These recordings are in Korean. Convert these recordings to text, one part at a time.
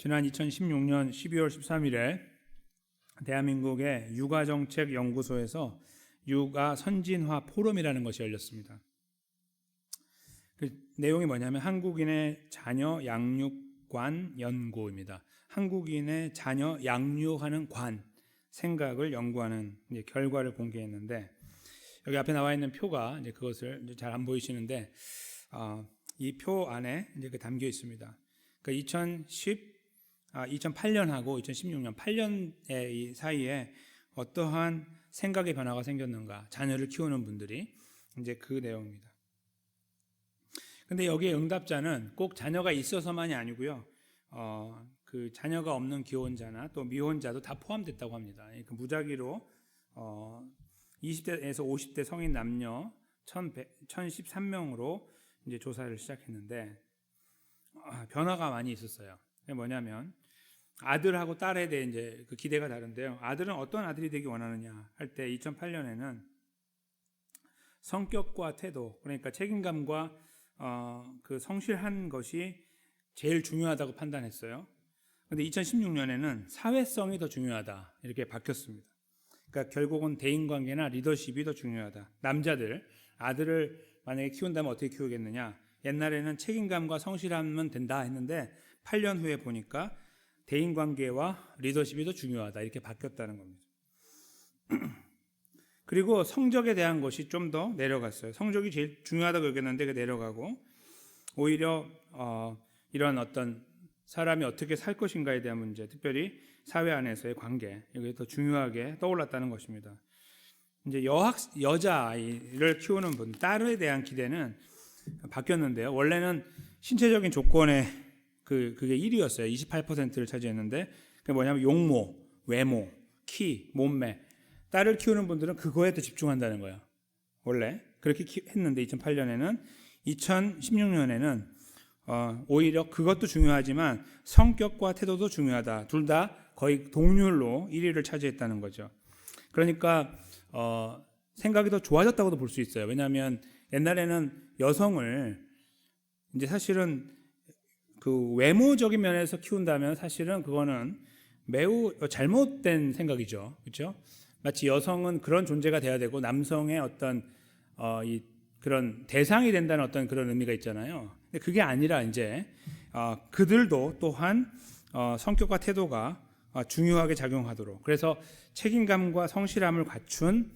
지난 2016년 12월 13일에 대한민국의 육아정책연구소에서 육아 선진화 포럼이라는 것이 열렸습니다. 그 내용이 뭐냐면 한국인의 자녀 양육관 연구입니다. 한국인의 자녀 양육하는 관, 생각을 연구하는 결과를 공개했는데, 여기 앞에 나와 있는 표가 이제 그것을 잘 안 보이시는데, 이 표 안에 이제 담겨 있습니다. 그러니까 2008년하고 2016년 8년의 이 사이에 어떠한 생각의 변화가 생겼는가, 자녀를 키우는 분들이 이제 그 내용입니다. 근데 여기에 응답자는 꼭 자녀가 있어서만이 아니고요, 그 자녀가 없는 기혼자나 또 미혼자도 다 포함됐다고 합니다. 그러니까 무작위로 20대에서 50대 성인 남녀 1,013명으로 이제 조사를 시작했는데, 변화가 많이 있었어요. 그게 뭐냐면 아들하고 딸에 대해 이제 그 기대가 다른데요. 아들은 어떤 아들이 되기 원하느냐 할 때 2008년에는 성격과 태도, 그러니까 책임감과 그 성실한 것이 제일 중요하다고 판단했어요. 그런데 2016년에는 사회성이 더 중요하다 이렇게 바뀌었습니다. 그러니까 결국은 대인관계나 리더십이 더 중요하다. 남자들, 아들을 만약에 키운다면 어떻게 키우겠느냐. 옛날에는 책임감과 성실하면 된다 했는데 8년 후에 보니까 대인관계와 리더십이 더 중요하다 이렇게 바뀌었다는 겁니다. 그리고 성적에 대한 것이 좀 더 내려갔어요. 성적이 제일 중요하다고 여겼는데 그 내려가고, 오히려 이런 어떤 사람이 어떻게 살 것인가에 대한 문제, 특별히 사회 안에서의 관계, 이게 더 중요하게 떠올랐다는 것입니다. 이제 여자아이를 키우는 분, 딸에 대한 기대는 바뀌었는데요. 원래는 신체적인 조건에 그게 1위였어요. 28%를 차지했는데, 그게 뭐냐면 용모, 외모, 키, 몸매. 딸을 키우는 분들은 그거에 더 집중한다는 거예요. 원래 그렇게 했는데 2008년에는, 2016년에는 오히려 그것도 중요하지만 성격과 태도도 중요하다. 둘 다 거의 동률로 1위를 차지했다는 거죠. 그러니까 생각이 더 좋아졌다고도 볼 수 있어요. 왜냐하면 옛날에는 여성을 이제 사실은 그 외모적인 면에서 키운다면 사실은 그거는 매우 잘못된 생각이죠. 그렇죠? 마치 여성은 그런 존재가 돼야 되고 남성의 어떤 그런 대상이 된다는 어떤 그런 의미가 있잖아요. 근데 그게 아니라 이제 그들도 또한 성격과 태도가 중요하게 작용하도록, 그래서 책임감과 성실함을 갖춘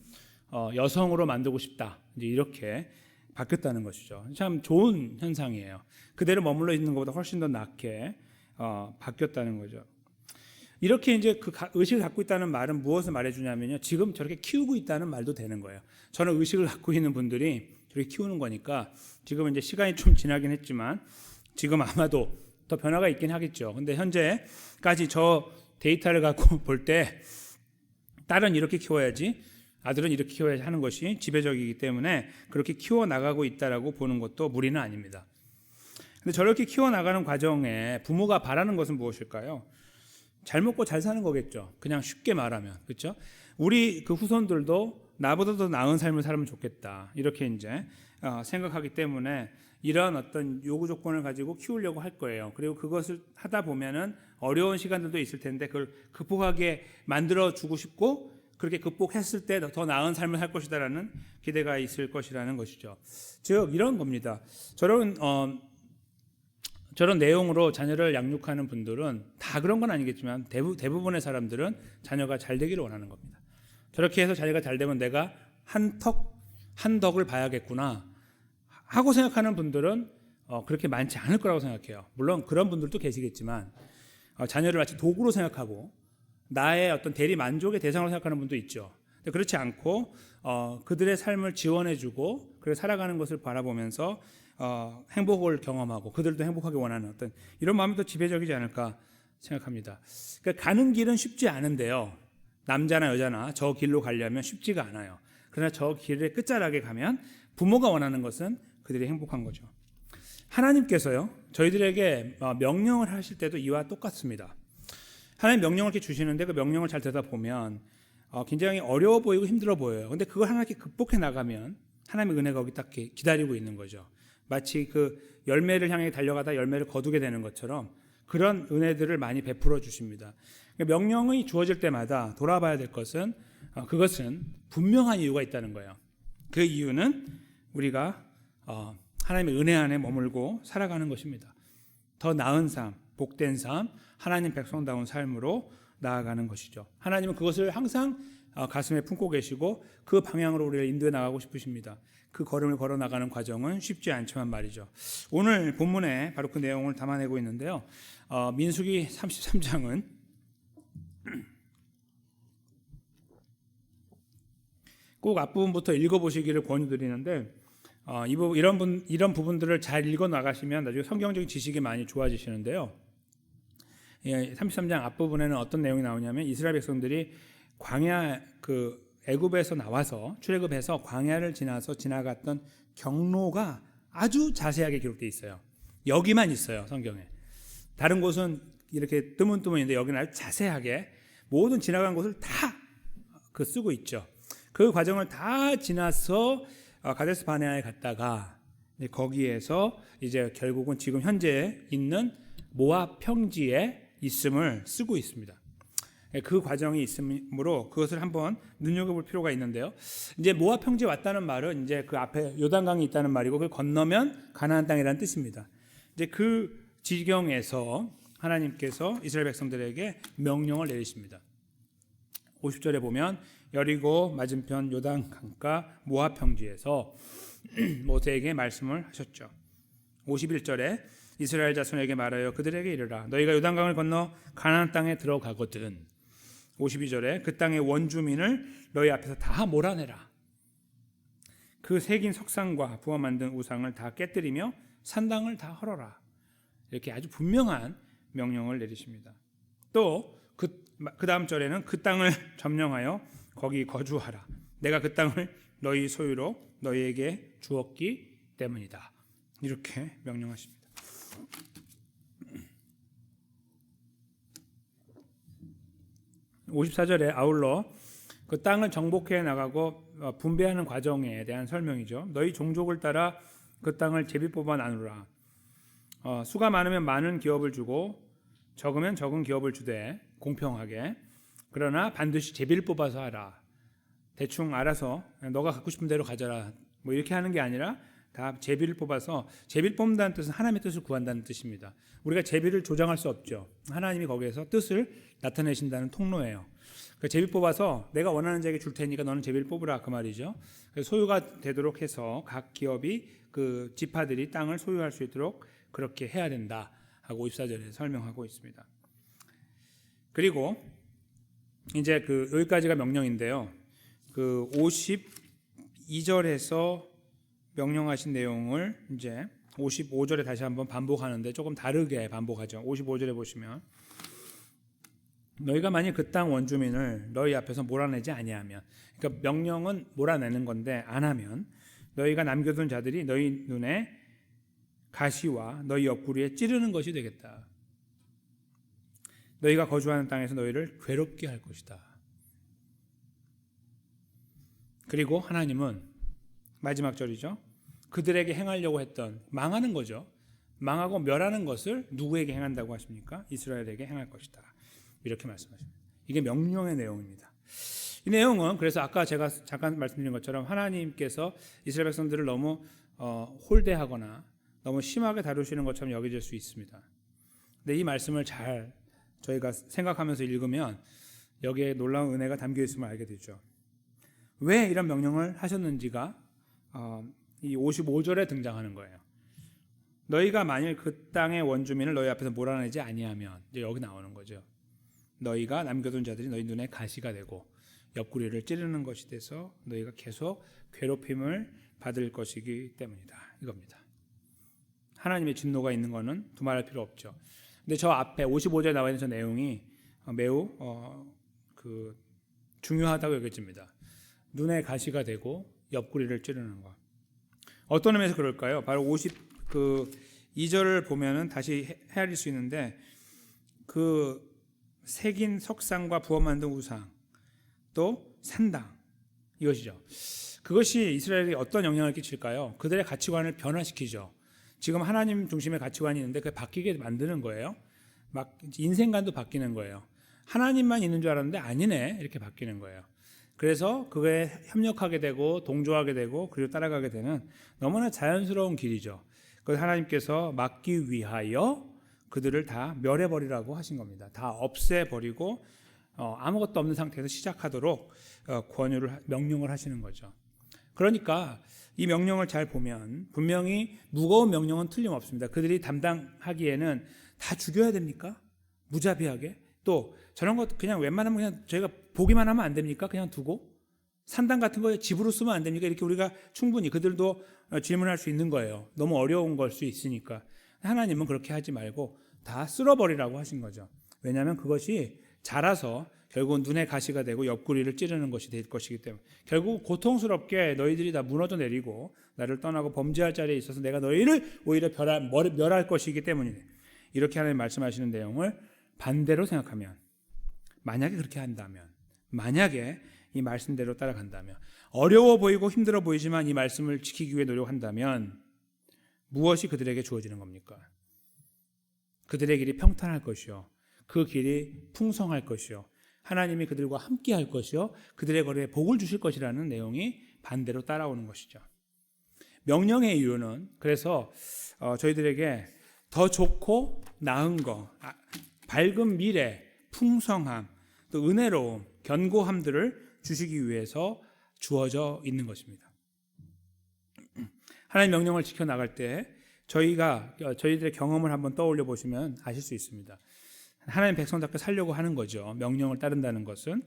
여성으로 만들고 싶다, 이제 이렇게 바뀌었다는 것이죠. 참 좋은 현상이에요. 그대로 머물러 있는 것보다 훨씬 더 낫게 바뀌었다는 거죠. 이렇게 이제 그 의식을 갖고 있다는 말은 무엇을 말해주냐면요, 지금 저렇게 키우고 있다는 말도 되는 거예요. 저는 의식을 갖고 있는 분들이 저렇게 키우는 거니까, 지금 이제 시간이 좀 지나긴 했지만 지금 아마도 더 변화가 있긴 하겠죠. 근데 현재까지 저 데이터를 갖고 볼 때 딸은 이렇게 키워야지, 아들은 이렇게 키워야지 하는 것이 지배적이기 때문에 그렇게 키워나가고 있다라고 보는 것도 무리는 아닙니다. 근데 저렇게 키워나가는 과정에 부모가 바라는 것은 무엇일까요? 잘 먹고 잘 사는 거겠죠. 그냥 쉽게 말하면. 그렇죠? 우리 그 후손들도 나보다 더 나은 삶을 살면 좋겠다, 이렇게 이제 생각하기 때문에 이런 어떤 요구 조건을 가지고 키우려고 할 거예요. 그리고 그것을 하다 보면은 어려운 시간들도 있을 텐데 그걸 극복하게 만들어 주고 싶고, 그렇게 극복했을 때 더 나은 삶을 살 것이다라는 기대가 있을 것이라는 것이죠. 즉 이런 겁니다. 저런 내용으로 자녀를 양육하는 분들은 다 그런 건 아니겠지만 대부분의 사람들은 자녀가 잘 되기를 원하는 겁니다. 저렇게 해서 자녀가 잘 되면 내가 한 덕을 봐야겠구나 하고 생각하는 분들은 그렇게 많지 않을 거라고 생각해요. 물론 그런 분들도 계시겠지만 자녀를 마치 도구로 생각하고 나의 어떤 대리 만족의 대상으로 생각하는 분도 있죠. 근데 그렇지 않고 그들의 삶을 지원해주고 그렇게 살아가는 것을 바라보면서 행복을 경험하고 그들도 행복하게 원하는 어떤 이런 마음이 더 지배적이지 않을까 생각합니다. 그러니까 가는 길은 쉽지 않은데요, 남자나 여자나 저 길로 가려면 쉽지가 않아요. 그러나 저 길의 끝자락에 가면 부모가 원하는 것은 그들이 행복한 거죠. 하나님께서요, 저희들에게 명령을 하실 때도 이와 똑같습니다. 하나님 명령을 이렇게 주시는데 그 명령을 잘 들여다보면 굉장히 어려워 보이고 힘들어 보여요. 근데 그걸 하나님께 극복해 나가면 하나님의 은혜가 거기 딱 기다리고 있는 거죠. 마치 그 열매를 향해 달려가다 열매를 거두게 되는 것처럼 그런 은혜들을 많이 베풀어 주십니다. 명령이 주어질 때마다 돌아봐야 될 것은 그것은 분명한 이유가 있다는 거예요. 그 이유는 우리가 하나님의 은혜 안에 머물고 살아가는 것입니다. 더 나은 삶, 복된 삶, 하나님 백성다운 삶으로 나아가는 것이죠. 하나님은 그것을 항상 가슴에 품고 계시고 그 방향으로 우리를 인도해 나가고 싶으십니다. 그 걸음을 걸어 나가는 과정은 쉽지 않지만 말이죠. 오늘 본문에 바로 그 내용을 담아내고 있는데요. 민수기 33장은 꼭 앞부분부터 읽어보시기를 권유드리는데 이런 부분들을 잘 읽어 나가시면 나중에 성경적인 지식이 많이 좋아지시는데요. 33장 앞부분에는 어떤 내용이 나오냐면 이스라엘 백성들이 광야 애굽에서 나와서 출애굽해서 광야를 지나서 지나갔던 경로가 아주 자세하게 기록되어 있어요. 여기만 있어요, 성경에. 다른 곳은 이렇게 뜨문뜨문인데 여기는 아주 자세하게 모든 지나간 곳을 다 쓰고 있죠. 그 과정을 다 지나서 가데스 바네아에 갔다가 거기에서 이제 결국은 지금 현재 있는 모압 평지에 있음을 쓰고 있습니다. 그 과정이 있으므로 그것을 한번 눈여겨볼 필요가 있는데요. 이제 모압 평지에 왔다는 말은 이제 그 앞에 요단강이 있다는 말이고 그걸 건너면 가나안 땅이라는 뜻입니다. 이제 그 지경에서 하나님께서 이스라엘 백성들에게 명령을 내리십니다. 50절에 보면 여리고 맞은편 요단 강가 모압 평지에서 모세에게 말씀을 하셨죠. 51절에 이스라엘 자손에게 말하여 그들에게 이르라 너희가 요단강을 건너 가나안 땅에 들어가거든 52절에 그 땅의 원주민을 너희 앞에서 다 몰아내라. 그 새긴 석상과 부어 만든 우상을 다 깨뜨리며 산당을 다 헐어라. 이렇게 아주 분명한 명령을 내리십니다. 또 그 다음 절에는 그 땅을 점령하여 거기 거주하라. 내가 그 땅을 너희 소유로 너희에게 주었기 때문이다. 이렇게 명령하십니다. 54절에 아울러 그 땅을 정복해 나가고 분배하는 과정에 대한 설명이죠. 너희 종족을 따라 그 땅을 제비 뽑아 나누라. 수가 많으면 많은 기업을 주고 적으면 적은 기업을 주되 공평하게. 그러나 반드시 제비를 뽑아서 하라. 대충 알아서 너가 갖고 싶은 대로 가져라. 뭐 이렇게 하는 게 아니라 다 제비를 뽑아서 제비를 뽑는다는 뜻은 하나님의 뜻을 구한다는 뜻입니다. 우리가 제비를 조정할 수 없죠. 하나님이 거기에서 뜻을 나타내신다는 통로예요. 그러니까 제비 뽑아서 내가 원하는 자에게 줄 테니까 너는 제비를 뽑으라 그 말이죠. 소유가 되도록 해서 각 기업이 그 지파들이 땅을 소유할 수 있도록 그렇게 해야 된다 하고 54절에 설명하고 있습니다. 그리고 이제 여기까지가 명령인데요. 52절에서 명령하신 내용을 이제 55절에 다시 한번 반복하는데 조금 다르게 반복하죠. 55절에 보시면 너희가 만약 그 땅 원주민을 너희 앞에서 몰아내지 아니하면, 그러니까 명령은 몰아내는 건데 안 하면 너희가 남겨둔 자들이 너희 눈에 가시와 너희 옆구리에 찌르는 것이 되겠다. 너희가 거주하는 땅에서 너희를 괴롭게 할 것이다. 그리고 하나님은 마지막 절이죠. 그들에게 행하려고 했던 망하는 거죠. 망하고 멸하는 것을 누구에게 행한다고 하십니까? 이스라엘에게 행할 것이다. 이렇게 말씀하십니다. 이게 명령의 내용입니다. 이 내용은 그래서 아까 제가 잠깐 말씀드린 것처럼 하나님께서 이스라엘 백성들을 너무 홀대하거나 너무 심하게 다루시는 것처럼 여겨질 수 있습니다. 근데 이 말씀을 잘 저희가 생각하면서 읽으면 여기에 놀라운 은혜가 담겨 있음을 알게 되죠. 왜 이런 명령을 하셨는지가 이 55절에 등장하는 거예요. 너희가 만일 그 땅의 원주민을 너희 앞에서 몰아내지 아니하면, 이제 여기 나오는 거죠. 너희가 남겨둔 자들이 너희 눈에 가시가 되고 옆구리를 찌르는 것이 돼서 너희가 계속 괴롭힘을 받을 것이기 때문이다. 이겁니다. 하나님의 진노가 있는 거는 두말할 필요 없죠. 근데 저 앞에 55절에 나와 있는 저 내용이 매우 중요하다고 여겨집니다. 눈에 가시가 되고 옆구리를 찌르는 것. 어떤 의미에서 그럴까요? 바로 52절을 보면은 다시 헤아릴 수 있는데 새긴 석상과 부어 만든 우상 또 산당 이것이죠. 그것이 이스라엘에 어떤 영향을 끼칠까요? 그들의 가치관을 변화시키죠. 지금 하나님 중심의 가치관이 있는데 그게 바뀌게 만드는 거예요. 막 인생관도 바뀌는 거예요. 하나님만 있는 줄 알았는데 아니네 이렇게 바뀌는 거예요. 그래서 그거에 협력하게 되고 동조하게 되고 그리고 따라가게 되는 너무나 자연스러운 길이죠. 그걸 하나님께서 막기 위하여 그들을 다 멸해버리라고 하신 겁니다. 다 없애버리고 아무것도 없는 상태에서 시작하도록 명령을 하시는 거죠. 그러니까 이 명령을 잘 보면 분명히 무거운 명령은 틀림없습니다. 그들이 담당하기에는 다 죽여야 됩니까? 무자비하게? 또 저런 것 그냥 웬만하면 그냥 저희가 보기만 하면 안 됩니까? 그냥 두고? 산당 같은 거 집으로 쓰면 안 됩니까? 이렇게 우리가 충분히 그들도 질문할 수 있는 거예요. 너무 어려운 걸 수 있으니까. 하나님은 그렇게 하지 말고 다 쓸어버리라고 하신 거죠. 왜냐하면 그것이 자라서 결국은 눈에 가시가 되고 옆구리를 찌르는 것이 될 것이기 때문에 결국 고통스럽게 너희들이 다 무너져 내리고 나를 떠나고 범죄할 자리에 있어서 내가 너희를 오히려 멸할 것이기 때문이네. 이렇게 하나님 말씀하시는 내용을 반대로 생각하면 만약에 그렇게 한다면 만약에 이 말씀대로 따라간다면 어려워 보이고 힘들어 보이지만 이 말씀을 지키기 위해 노력한다면 무엇이 그들에게 주어지는 겁니까? 그들의 길이 평탄할 것이요 그 길이 풍성할 것이요 하나님이 그들과 함께 할 것이요 그들의 거리에 복을 주실 것이라는 내용이 반대로 따라오는 것이죠. 명령의 이유는 그래서 저희들에게 더 좋고 나은 거, 밝은 미래, 풍성함, 또 은혜로움, 견고함들을 주시기 위해서 주어져 있는 것입니다. 하나님의 명령을 지켜나갈 때 저희들의 경험을 한번 떠올려 보시면 아실 수 있습니다. 하나님 백성답게 살려고 하는 거죠. 명령을 따른다는 것은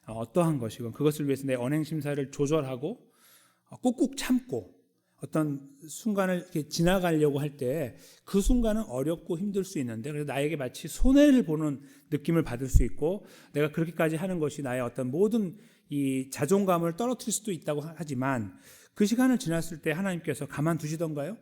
어떠한 것이건 그것을 위해서 내 언행심사를 조절하고 꾹꾹 참고 어떤 순간을 이렇게 지나가려고 할 때 그 순간은 어렵고 힘들 수 있는데 그래서 나에게 마치 손해를 보는 느낌을 받을 수 있고 내가 그렇게까지 하는 것이 나의 어떤 모든 이 자존감을 떨어뜨릴 수도 있다고 하지만 그 시간을 지났을 때 하나님께서 가만두시던가요?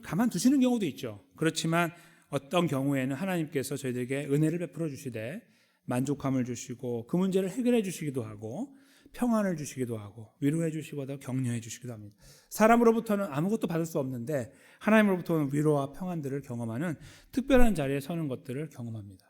가만두시는 경우도 있죠. 그렇지만 어떤 경우에는 하나님께서 저희들에게 은혜를 베풀어 주시되 만족함을 주시고 그 문제를 해결해 주시기도 하고 평안을 주시기도 하고 위로해 주시고 격려해 주시기도 합니다. 사람으로부터는 아무것도 받을 수 없는데 하나님으로부터는 위로와 평안들을 경험하는 특별한 자리에 서는 것들을 경험합니다.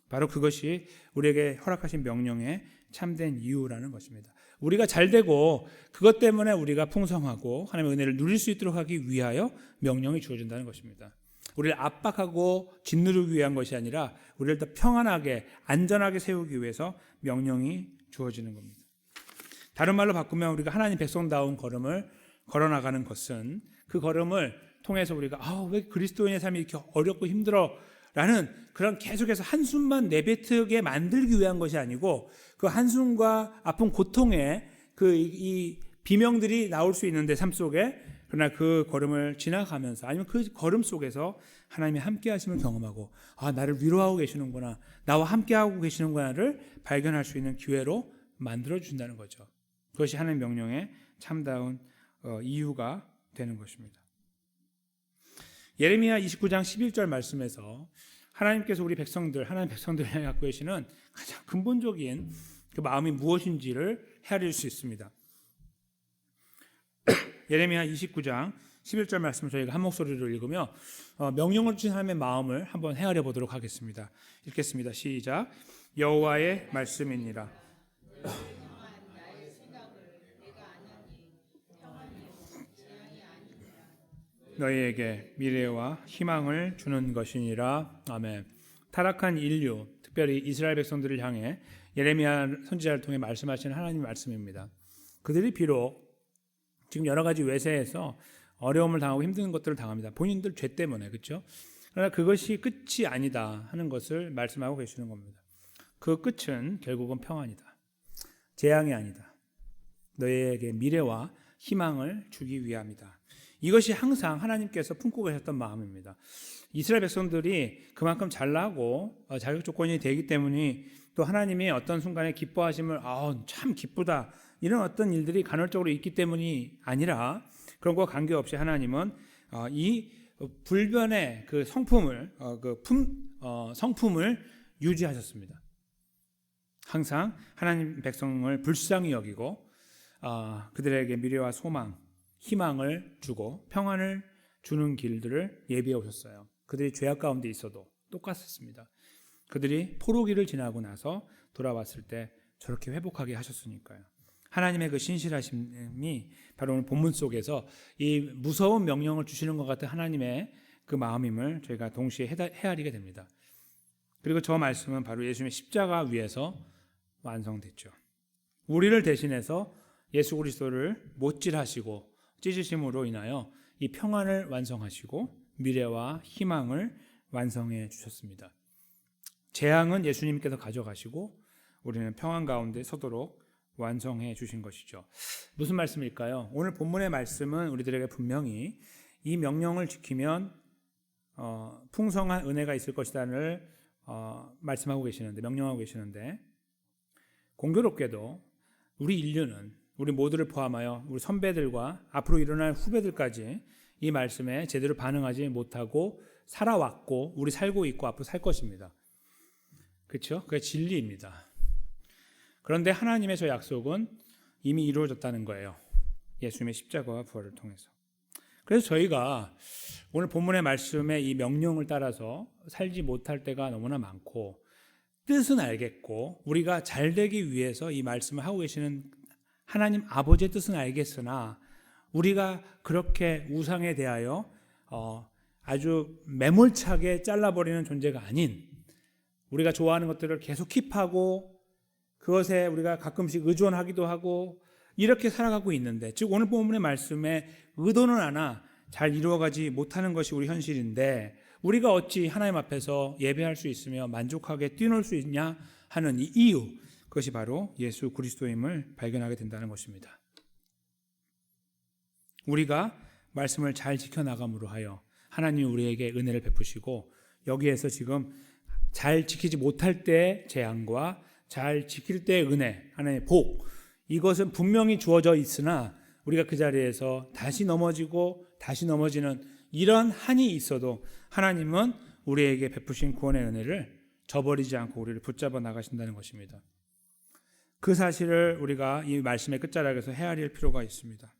바로 그것이 우리에게 허락하신 명령의 참된 이유라는 것입니다. 우리가 잘되고 그것 때문에 우리가 풍성하고 하나님의 은혜를 누릴 수 있도록 하기 위하여 명령이 주어진다는 것입니다. 우리를 압박하고 짓누르기 위한 것이 아니라 우리를 더 평안하게 안전하게 세우기 위해서 명령이 주어지는 겁니다. 다른 말로 바꾸면 우리가 하나님 백성다운 걸음을 걸어나가는 것은 그 걸음을 통해서 우리가 왜 그리스도인의 삶이 이렇게 어렵고 힘들어 라는 그런 계속해서 한숨만 내뱉게 만들기 위한 것이 아니고 그 한숨과 아픈 고통에 이 비명들이 나올 수 있는데 삶 속에 그러나 그 걸음을 지나가면서 아니면 그 걸음 속에서 하나님의 함께 하심을 경험하고 나를 위로하고 계시는구나 나와 함께 하고 계시는구나를 발견할 수 있는 기회로 만들어 준다는 거죠. 그것이 하나님의 명령의 참다운 이유가 되는 것입니다. 예레미야 29장 11절 말씀에서 하나님께서 하나님 백성들을 향해 갖고 계시는 가장 근본적인 그 마음이 무엇인지를 헤아릴 수 있습니다. 예레미야 29장 11절 말씀을 저희가 한 목소리로 읽으며 명령을 주신 하나님의 마음을 한번 헤아려 보도록 하겠습니다. 읽겠습니다. 시작. 여호와의 말씀이니라. 너희에게 미래와 희망을 주는 것이니라. 아멘. 타락한 인류, 특별히 이스라엘 백성들을 향해 예레미야 선지자를 통해 말씀하시는 하나님의 말씀입니다. 그들이 비록 지금 여러 가지 외세에서 어려움을 당하고 힘든 것들을 당합니다. 본인들 죄 때문에, 그렇죠? 그러나 그것이 끝이 아니다 하는 것을 말씀하고 계시는 겁니다. 그 끝은 결국은 평안이다. 재앙이 아니다. 너희에게 미래와 희망을 주기 위함이다. 이것이 항상 하나님께서 품고 계셨던 마음입니다. 이스라엘 백성들이 그만큼 잘나고 자격 조건이 되기 때문에 또 하나님이 어떤 순간에 기뻐하심을 참 기쁘다 이런 어떤 일들이 간헐적으로 있기 때문이 아니라 그런 것과 관계없이 하나님은 이 불변의 그 성품을 성품을 유지하셨습니다. 항상 하나님 백성을 불쌍히 여기고 그들에게 미래와 소망 희망을 주고 평안을 주는 길들을 예비해 오셨어요. 그들이 죄악 가운데 있어도 똑같았습니다. 그들이 포로기를 지나고 나서 돌아왔을 때 저렇게 회복하게 하셨으니까요. 하나님의 그 신실하심이 바로 오늘 본문 속에서 이 무서운 명령을 주시는 것 같은 하나님의 그 마음임을 저희가 동시에 헤아리게 됩니다. 그리고 저 말씀은 바로 예수님의 십자가 위에서 완성됐죠. 우리를 대신해서 예수 그리스도를 못질하시고 찢으심으로 인하여 이 평안을 완성하시고 미래와 희망을 완성해 주셨습니다. 재앙은 예수님께서 가져가시고 우리는 평안 가운데 서도록 완성해 주신 것이죠. 무슨 말씀일까요? 오늘 본문의 말씀은 우리들에게 분명히 이 명령을 지키면 풍성한 은혜가 있을 것이다를 말씀하고 계시는데, 명령하고 계시는데, 공교롭게도 우리 인류는 우리 모두를 포함하여 우리 선배들과 앞으로 일어날 후배들까지 이 말씀에 제대로 반응하지 못하고 살아왔고 우리 살고 있고 앞으로 살 것입니다. 그렇죠? 그게 진리입니다. 그런데 하나님의 저 약속은 이미 이루어졌다는 거예요. 예수님의 십자가와 부활을 통해서. 그래서 저희가 오늘 본문의 말씀에 이 명령을 따라서 살지 못할 때가 너무나 많고, 뜻은 알겠고 우리가 잘 되기 위해서 이 말씀을 하고 계시는 하나님 아버지의 뜻은 알겠으나 우리가 그렇게 우상에 대하여 아주 매몰차게 잘라버리는 존재가 아닌, 우리가 좋아하는 것들을 계속 킵하고 그것에 우리가 가끔씩 의존하기도 하고 이렇게 살아가고 있는데, 즉 오늘 본문의 말씀에 의도는 하나 잘 이루어가지 못하는 것이 우리 현실인데, 우리가 어찌 하나님 앞에서 예배할 수 있으며 만족하게 뛰놀 수 있냐 하는 이 이유, 그것이 바로 예수 그리스도임을 발견하게 된다는 것입니다. 우리가 말씀을 잘 지켜나감으로 하여 하나님이 우리에게 은혜를 베푸시고, 여기에서 지금 잘 지키지 못할 때의 재앙과 잘 지킬 때의 은혜, 하나님의 복, 이것은 분명히 주어져 있으나 우리가 그 자리에서 다시 넘어지고 다시 넘어지는 이런 한이 있어도 하나님은 우리에게 베푸신 구원의 은혜를 저버리지 않고 우리를 붙잡아 나가신다는 것입니다. 그 사실을 우리가 이 말씀의 끝자락에서 헤아릴 필요가 있습니다.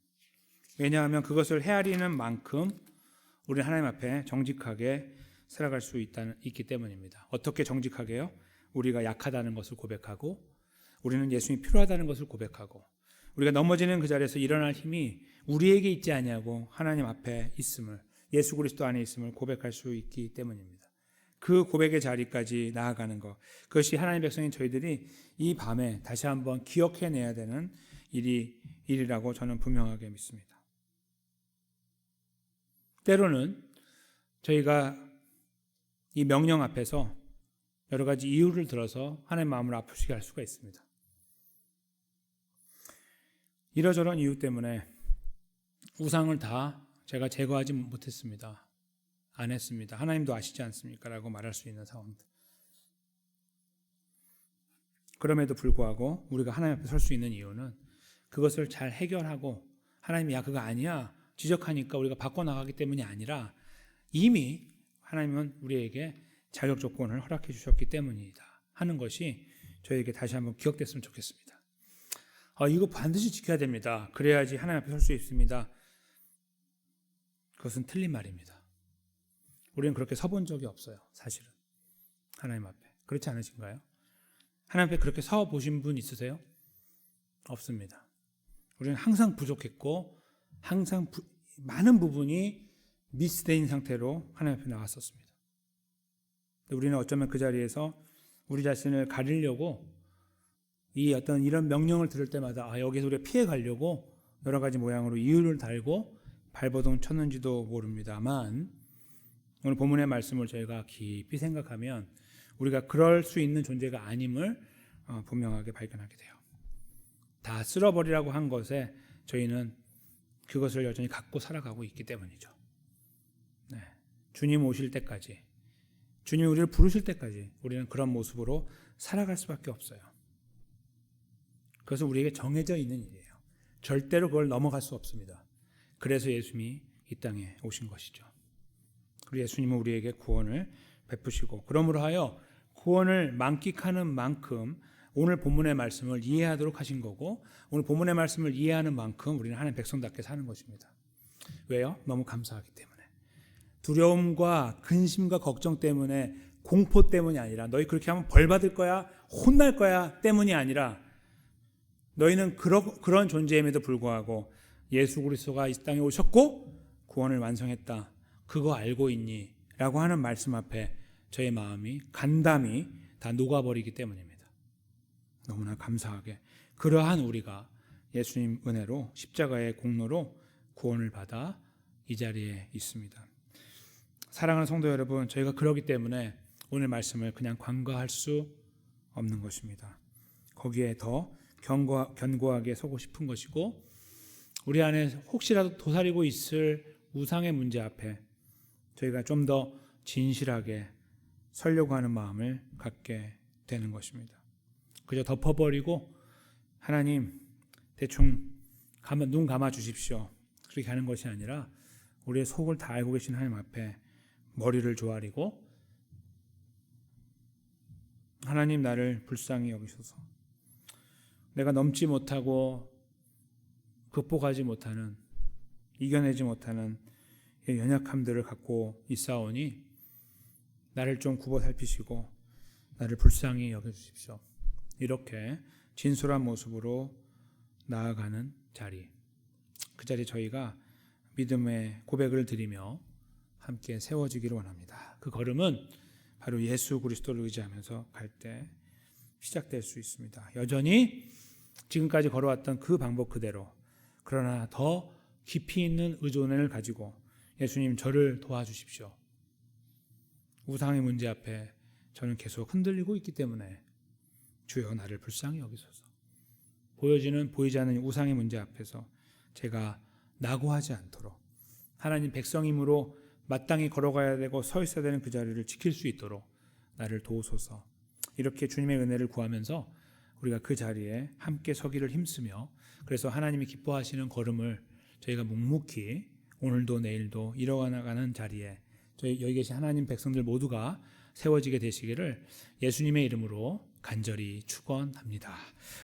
왜냐하면 그것을 헤아리는 만큼 우리는 하나님 앞에 정직하게 살아갈 수 있기 때문입니다. 어떻게 정직하게요? 우리가 약하다는 것을 고백하고, 우리는 예수님이 필요하다는 것을 고백하고, 우리가 넘어지는 그 자리에서 일어날 힘이 우리에게 있지 아니하고 하나님 앞에 있음을, 예수 그리스도 안에 있음을 고백할 수 있기 때문입니다. 그 고백의 자리까지 나아가는 것, 그것이 하나님의 백성인 저희들이 이 밤에 다시 한번 기억해내야 되는 일이라고 저는 분명하게 믿습니다. 때로는 저희가 이 명령 앞에서 여러 가지 이유를 들어서 하나님의 마음을 아프시게 할 수가 있습니다. 이러저런 이유 때문에 우상을 다 제가 제거하지 못했습니다. 안 했습니다. 하나님도 아시지 않습니까? 라고 말할 수 있는 상황들. 그럼에도 불구하고 우리가 하나님 앞에 설 수 있는 이유는 그것을 잘 해결하고, 하나님이 야 그거 아니야 지적하니까 우리가 바꿔나가기 때문이 아니라 이미 하나님은 우리에게 자격 조건을 허락해 주셨기 때문이다 하는 것이 저에게 다시 한번 기억됐으면 좋겠습니다. 이거 반드시 지켜야 됩니다. 그래야지 하나님 앞에 설 수 있습니다. 그것은 틀린 말입니다. 우리는 그렇게 서본 적이 없어요. 사실은 하나님 앞에. 그렇지 않으신가요? 하나님 앞에 그렇게 서 보신 분 있으세요? 없습니다. 우리는 항상 부족했고 항상 많은 부분이 미스된 상태로 하나님 앞에 나왔었습니다. 우리는 어쩌면 그 자리에서 우리 자신을 가리려고 이 어떤 이런 명령을 들을 때마다 여기서 우리가 피해 가려고 여러 가지 모양으로 이유를 달고 발버둥 쳤는지도 모릅니다만, 오늘 본문의 말씀을 저희가 깊이 생각하면 우리가 그럴 수 있는 존재가 아님을 분명하게 발견하게 돼요. 다 쓸어버리라고 한 것에 저희는 그것을 여전히 갖고 살아가고 있기 때문이죠. 네. 주님 오실 때까지, 주님 우리를 부르실 때까지 우리는 그런 모습으로 살아갈 수밖에 없어요. 그것은 우리에게 정해져 있는 일이에요. 절대로 그걸 넘어갈 수 없습니다. 그래서 예수님이 이 땅에 오신 것이죠. 그리고 예수님은 우리에게 구원을 베푸시고, 그러므로 하여 구원을 만끽하는 만큼 오늘 본문의 말씀을 이해하도록 하신 거고, 오늘 본문의 말씀을 이해하는 만큼 우리는 하나님 백성답게 사는 것입니다. 왜요? 너무 감사하기 때문에. 두려움과 근심과 걱정 때문에, 공포 때문이 아니라, 너희 그렇게 하면 벌 받을 거야, 혼날 거야 때문이 아니라, 너희는 그런 존재임에도 불구하고 예수 그리스도가 이 땅에 오셨고 구원을 완성했다, 그거 알고 있니? 라고 하는 말씀 앞에 저의 마음이 간담이 다 녹아버리기 때문입니다. 너무나 감사하게 그러한 우리가 예수님 은혜로, 십자가의 공로로 구원을 받아 이 자리에 있습니다. 사랑하는 성도 여러분, 저희가 그러기 때문에 오늘 말씀을 그냥 간과할 수 없는 것입니다. 거기에 더 견고하게 서고 싶은 것이고, 우리 안에 혹시라도 도사리고 있을 우상의 문제 앞에 저희가 좀 더 진실하게 서려고 하는 마음을 갖게 되는 것입니다. 그저 덮어버리고 하나님 대충 눈 감아 주십시오, 그렇게 하는 것이 아니라 우리의 속을 다 알고 계신 하나님 앞에 머리를 조아리고, 하나님 나를 불쌍히 여기소서, 내가 넘지 못하고 극복하지 못하는, 이겨내지 못하는 연약함들을 갖고 있사오니 나를 좀 굽어 살피시고 나를 불쌍히 여겨주십시오. 이렇게 진솔한 모습으로 나아가는 자리, 그 자리에 저희가 믿음의 고백을 드리며 함께 세워지기를 원합니다. 그 걸음은 바로 예수 그리스도를 의지하면서 갈 때 시작될 수 있습니다. 여전히 지금까지 걸어왔던 그 방법 그대로, 그러나 더 깊이 있는 의존을 가지고 예수님 저를 도와주십시오. 우상의 문제 앞에 저는 계속 흔들리고 있기 때문에 주여 나를 불쌍히 여기소서. 보이지 않는 우상의 문제 앞에서 제가 낙오하지 않도록, 하나님 백성임으로 마땅히 걸어가야 되고 서 있어야 되는 그 자리를 지킬 수 있도록 나를 도우소서. 이렇게 주님의 은혜를 구하면서 우리가 그 자리에 함께 서기를 힘쓰며, 그래서 하나님이 기뻐하시는 걸음을 저희가 묵묵히 오늘도 내일도 이뤄나가는 자리에 저희 여기 계신 하나님 백성들 모두가 세워지게 되시기를 예수님의 이름으로 간절히 축원합니다.